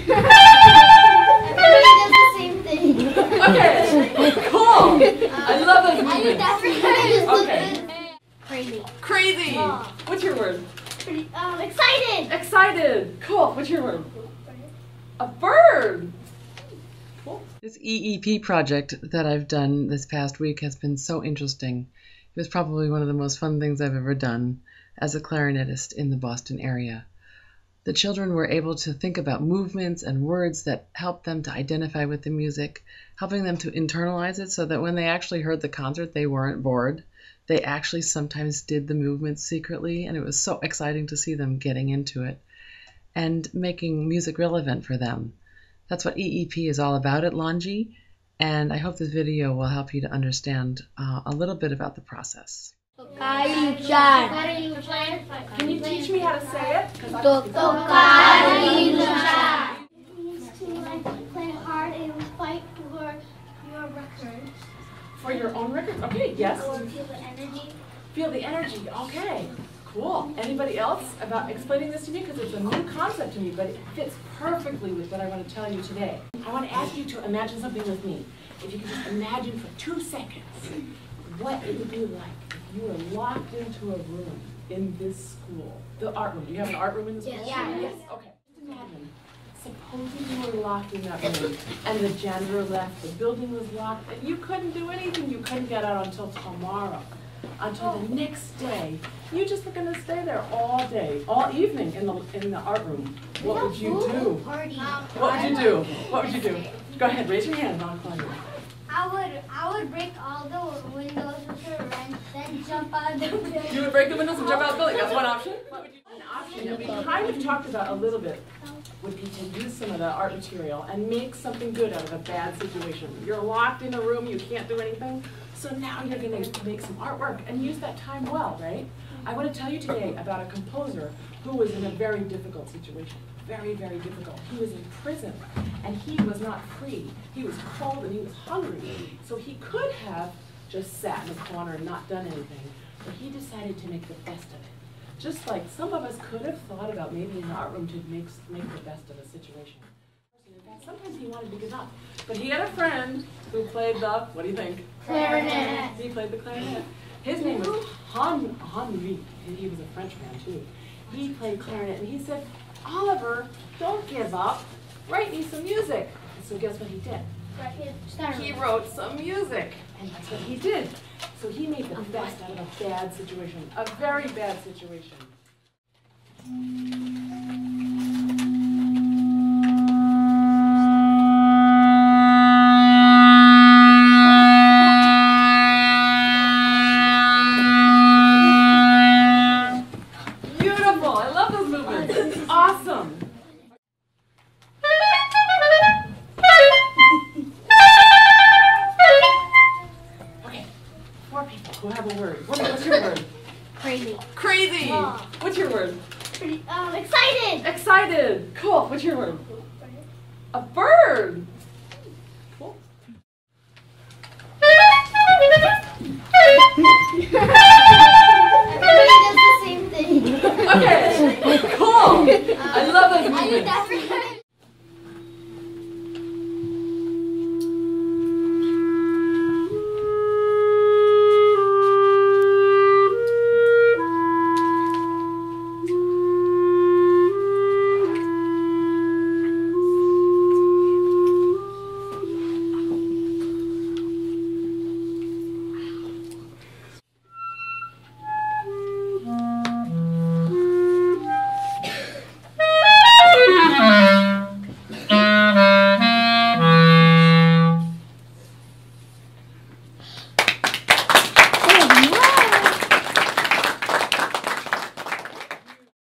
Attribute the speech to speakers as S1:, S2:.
S1: Everybody does the same thing.
S2: Okay, cool. I love those movements. Okay.
S1: Crazy.
S2: Crazy. What's your word?
S1: Excited.
S2: Excited. Cool. What's your word? A bird. Cool.
S3: This EEP project that I've done this past week has been so interesting. It was probably one of the most fun things I've ever done as a clarinetist in the Boston area. The children were able to think about movements and words that helped them to identify with the music, helping them to internalize it so that when they actually heard the concert, they weren't bored. They actually sometimes did the movements secretly, and it was so exciting to see them getting into it and making music relevant for them. That's what EEP is all about at Longy, and I hope this video will help you to understand a little bit about the process.
S1: Tocar, luchar.
S2: Can you teach me how to say it?
S1: Tocar, luchar. It means to play hard and fight for your records.
S2: For your own records? Okay, yes.
S1: Or feel the energy.
S2: Feel the energy. Okay, cool. Anybody else about explaining this to me? Because it's a new concept to me, but it fits perfectly with what I want to tell you today. I want to ask you to imagine something with me. If you could just imagine for 2 seconds what it would be like if you were locked into a room in this school. The art room. Do you have an art room in the school?
S1: Yes.
S2: Yes. Okay. Just imagine. Supposing you were locked in that room and the janitor left, the building was locked, and you couldn't do anything. You couldn't get out until tomorrow, until the next day. You just were going to stay there all day, all evening in the art room. What would you do?
S1: Party.
S2: What would you do? What would you do? Go ahead, raise your hand, non-climbing.
S1: I would break all the windows with a wrench, then jump out of the building.
S2: You would break the windows and jump out of the building. That's one option. What would you do? An option that we kind of talked about a little bit would be to use some of the art material and make something good out of a bad situation. You're locked in a room, you can't do anything, so now you're going to make some artwork and use that time well, right? I want to tell you today about a composer who was in a very difficult situation. Very, very difficult. He was in prison, and he was not free. He was cold and he was hungry. So he could have just sat in a corner and not done anything, but he decided to make the best of it. Just like some of us could have thought about maybe in the art room to make the best of a situation. In fact, sometimes he wanted to give up. But he had a friend who played the, what do you think?
S1: Clarinet.
S2: He played the clarinet. His name was Henri, and he was a French man too. He played clarinet, and he said, Oliver, don't give up. Write me some music. And so guess what he did? He wrote some music, and that's what he did. So he made the best out of a bad situation, a very bad situation. Beautiful. I love those movements. It's awesome. Okay, 4 people who have a word. What's your word?
S1: Crazy.
S2: Crazy. What's your word?
S1: Excited.
S2: Excited. Cool. What's your word? A bird. Cool.
S1: Everybody does the same thing.
S2: Okay, cool. I love those movements.